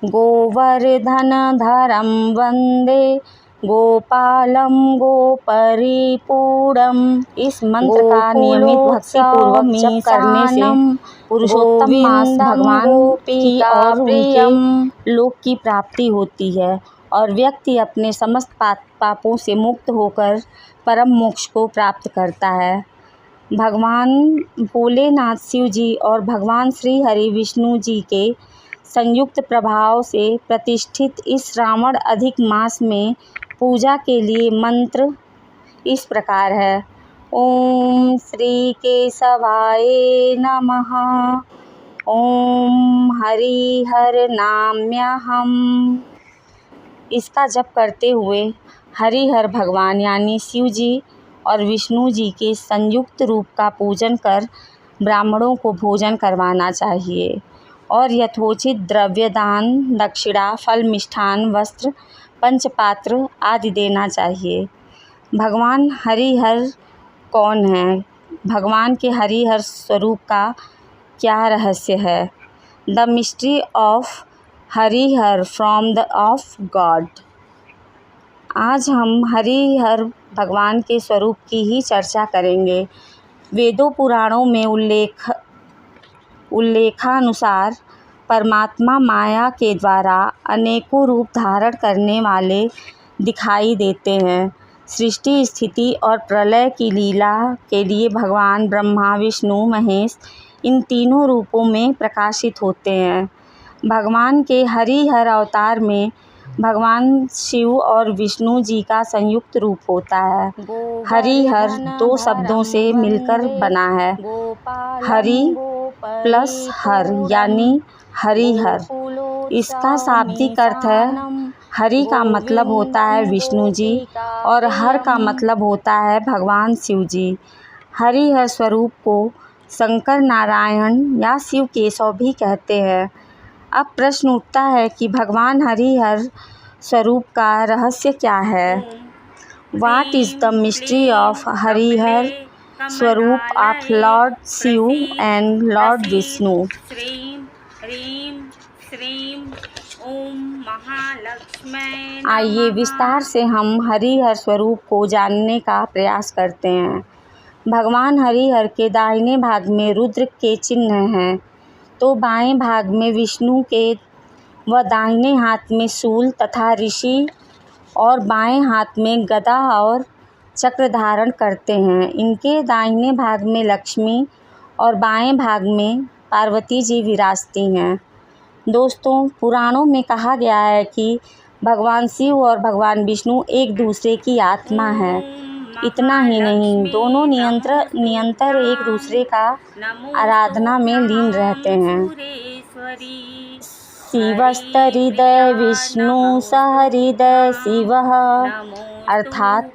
गोवर्धनधरं वन्दे गोपालं गोपरिपूरम। इस मंत्र का नियमित भक्तिपूर्वक जप करने से पुरुषोत्तम मास भगवान की और उनके लोक की प्राप्ति होती है और व्यक्ति अपने समस्त पापों से मुक्त होकर परम मोक्ष को प्राप्त करता है। भगवान भोलेनाथ शिव जी और भगवान श्री हरि विष्णु जी के संयुक्त प्रभाव से प्रतिष्ठित इस श्रावण अधिक मास में पूजा के लिए मंत्र इस प्रकार है। ओम श्री केशवाय नमः। ओम हरिहर नाम्यहम्। इसका जप करते हुए हरिहर भगवान यानी शिव जी और विष्णु जी के संयुक्त रूप का पूजन कर ब्राह्मणों को भोजन करवाना चाहिए और यथोचित द्रव्य दान, दक्षिणा, फल, मिष्ठान, वस्त्र, पंचपात्र आदि देना चाहिए। भगवान हरिहर कौन है? भगवान के हरिहर स्वरूप का क्या रहस्य है? The mystery of Harihar from the of God. आज हम हरिहर भगवान के स्वरूप की ही चर्चा करेंगे। वेदों पुराणों में उल्लेखानुसार परमात्मा माया के द्वारा अनेकों रूप धारण करने वाले दिखाई देते हैं। सृष्टि, स्थिति और प्रलय की लीला के लिए भगवान ब्रह्मा, विष्णु, महेश इन तीनों रूपों में प्रकाशित होते हैं। भगवान के हरिहर अवतार में भगवान शिव और विष्णु जी का संयुक्त रूप होता है। हरिहर दो शब्दों से मिलकर बना है। हरि प्लस हर यानी हरिहर। इसका शाब्दिक अर्थ है हरि का मतलब होता है विष्णु जी और हर का मतलब होता है भगवान शिव जी। हरिहर स्वरूप को शंकर नारायण या शिव केशव भी कहते हैं। अब प्रश्न उठता है कि भगवान हरिहर स्वरूप का रहस्य क्या है? What is the mystery of Harihar स्वरूप of lord Shiva and lord Vishnu? आइए विस्तार से हम हरिहर स्वरूप को जानने का प्रयास करते हैं। भगवान हरिहर के दाहिने भाग में रुद्र के चिन्ह हैं तो बाएं भाग में विष्णु के व दाहिने हाथ में शूल तथा ऋषि और बाएं हाथ में गदा और चक्र धारण करते हैं। इनके दाहिने भाग में लक्ष्मी और बाएं भाग में पार्वती जी विराजती हैं। दोस्तों, पुराणों में कहा गया है कि भगवान शिव और भगवान विष्णु एक दूसरे की आत्मा है। इतना ही नहीं, दोनों निरंतर एक दूसरे का आराधना में लीन रहते हैं। शिवस्तहृदय विष्णु सहृदय शिवः, अर्थात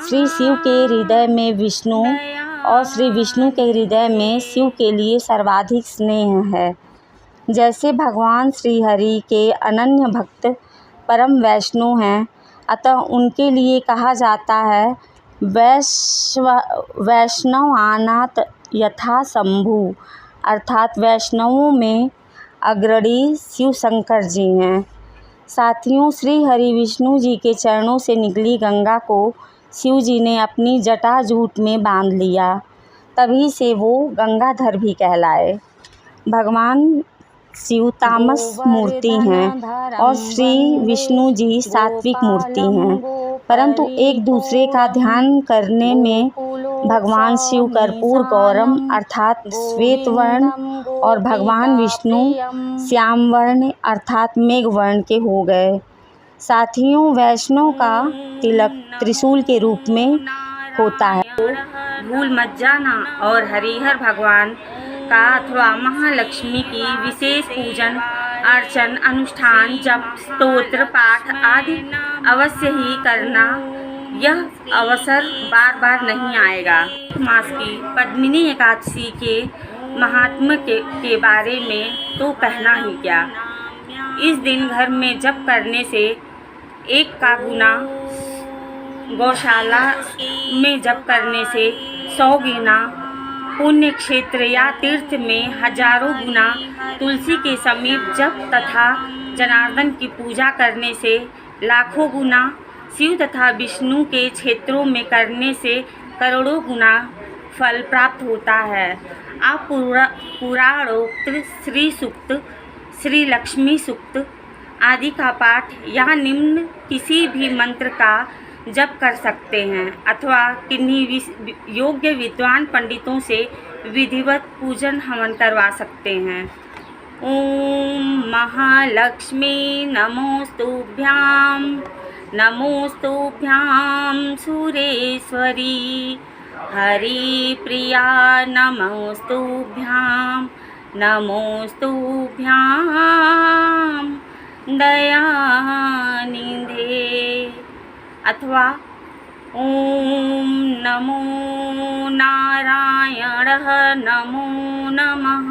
श्री शिव के हृदय में विष्णु और श्री विष्णु के हृदय में शिव के लिए सर्वाधिक स्नेह है। जैसे भगवान श्री हरि के अनन्य भक्त परम वैष्णव हैं, अतः उनके लिए कहा जाता है वैष्णवानां यथा शंभु, अर्थात वैष्णवों में अग्रणी शिव शंकर जी हैं। साथियों, श्री हरि विष्णु जी के चरणों से निकली गंगा को शिव जी ने अपनी जटाजूट में बांध लिया, तभी से वो गंगाधर भी कहलाए। भगवान शिव तामस मूर्ति हैं और श्री विष्णु जी सात्विक मूर्ति हैं, परंतु एक दूसरे का ध्यान करने में भगवान शिव कर्पूर गौरम अर्थात श्वेत वर्ण और भगवान विष्णु श्याम वर्ण अर्थात मेघ वर्ण के हो गए। साथियों, वैष्णव का तिलक त्रिशूल के रूप में होता है। भूल मत जाना और हरिहर भगवान का अथवा महालक्ष्मी की विशेष पूजन अर्चन, अनुष्ठान, जप, स्तोत्र पाठ आदि अवश्य ही करना। यह अवसर बार बार नहीं आएगा। मास की पद्मिनी एकादशी के महात्म्य के बारे में तो कहना ही क्या। इस दिन घर में जप करने से 1 का गुना, गौशाला में जप करने से 100 गुना, पुण्य क्षेत्र या तीर्थ में हजारों गुना, तुलसी के समीप जप तथा जनार्दन की पूजा करने से लाखों गुना, शिव तथा विष्णु के क्षेत्रों में करने से करोड़ों गुना फल प्राप्त होता है। आप पुराणोक्त श्री सूक्त, श्री लक्ष्मी सूक्त आदि का पाठ या निम्न किसी भी मंत्र का जप कर सकते हैं अथवा किन्हीं योग्य विद्वान पंडितों से विधिवत पूजन हवन करवा सकते हैं। ओम महालक्ष्मी नमोस्तुभ्यां, नमोस्तुभ्यां सुरेश्वरी, हरिप्रिया नमोस्तुभ्यां, नमोस्तुभ्यां दयानिधे। अथवा ओम नमो नारायण नमो नमः,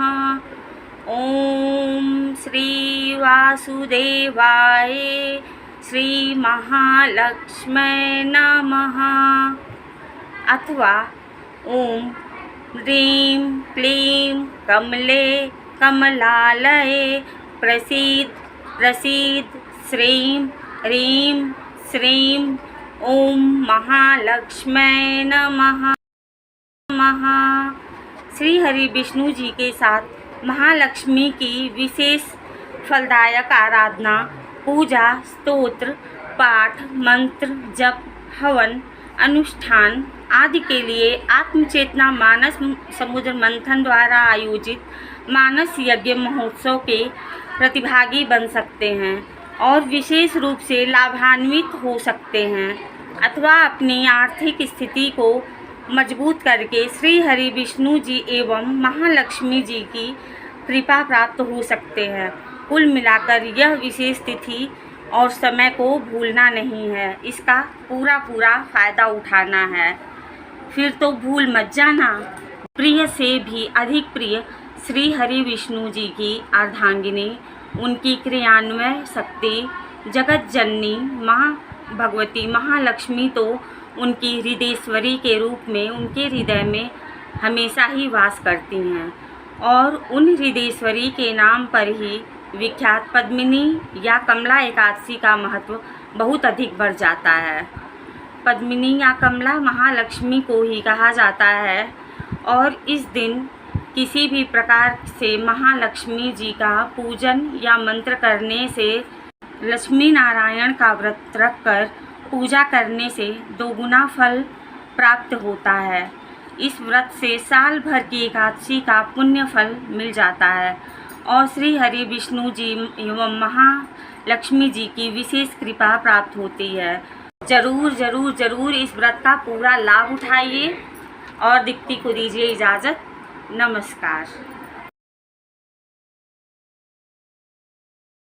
ओम श्री वासुदेवाय श्री महालक्ष्मै नमः। अथवा ओम ह्रीं क्लीं कमले कमलालये प्रसीद प्रसीद श्रीं ह्रीं श्रीं ओम महालक्ष्मै नमः। श्री हरि विष्णु जी के साथ महालक्ष्मी की विशेष फलदायक आराधना, पूजा, स्तोत्र, पाठ, मंत्र, जप, हवन, अनुष्ठान आदि के लिए आत्मचेतना मानस समुद्र मंथन द्वारा आयोजित मानस यज्ञ महोत्सव के प्रतिभागी बन सकते हैं और विशेष रूप से लाभान्वित हो सकते हैं अथवा अपनी आर्थिक स्थिति को मजबूत करके श्री हरि विष्णु जी एवं महालक्ष्मी जी की कृपा प्राप्त हो सकते हैं। कुल मिलाकर यह विशेष तिथि और समय को भूलना नहीं है, इसका पूरा फ़ायदा उठाना है। फिर तो भूल मत जाना। प्रिय से भी अधिक प्रिय श्री हरि विष्णु जी की अर्धांगिनी, उनकी क्रियान्वय शक्ति जगत जननी माँ भगवती महालक्ष्मी तो उनकी हृदयेश्वरी के रूप में उनके हृदय में हमेशा ही वास करती हैं और उन हृदयेश्वरी के नाम पर ही विख्यात पद्मिनी या कमला एकादशी का महत्व बहुत अधिक बढ़ जाता है। पद्मिनी या कमला महालक्ष्मी को ही कहा जाता है और इस दिन किसी भी प्रकार से महालक्ष्मी जी का पूजन या मंत्र करने से, लक्ष्मी नारायण का व्रत रखकर पूजा करने से दोगुना फल प्राप्त होता है। इस व्रत से साल भर की एकादशी का पुण्य फल मिल जाता है और श्री हरि विष्णु जी एवं महालक्ष्मी जी की विशेष कृपा प्राप्त होती है। जरूर इस व्रत का पूरा लाभ उठाइए और दीप्ति को दीजिए इजाज़त। नमस्कार।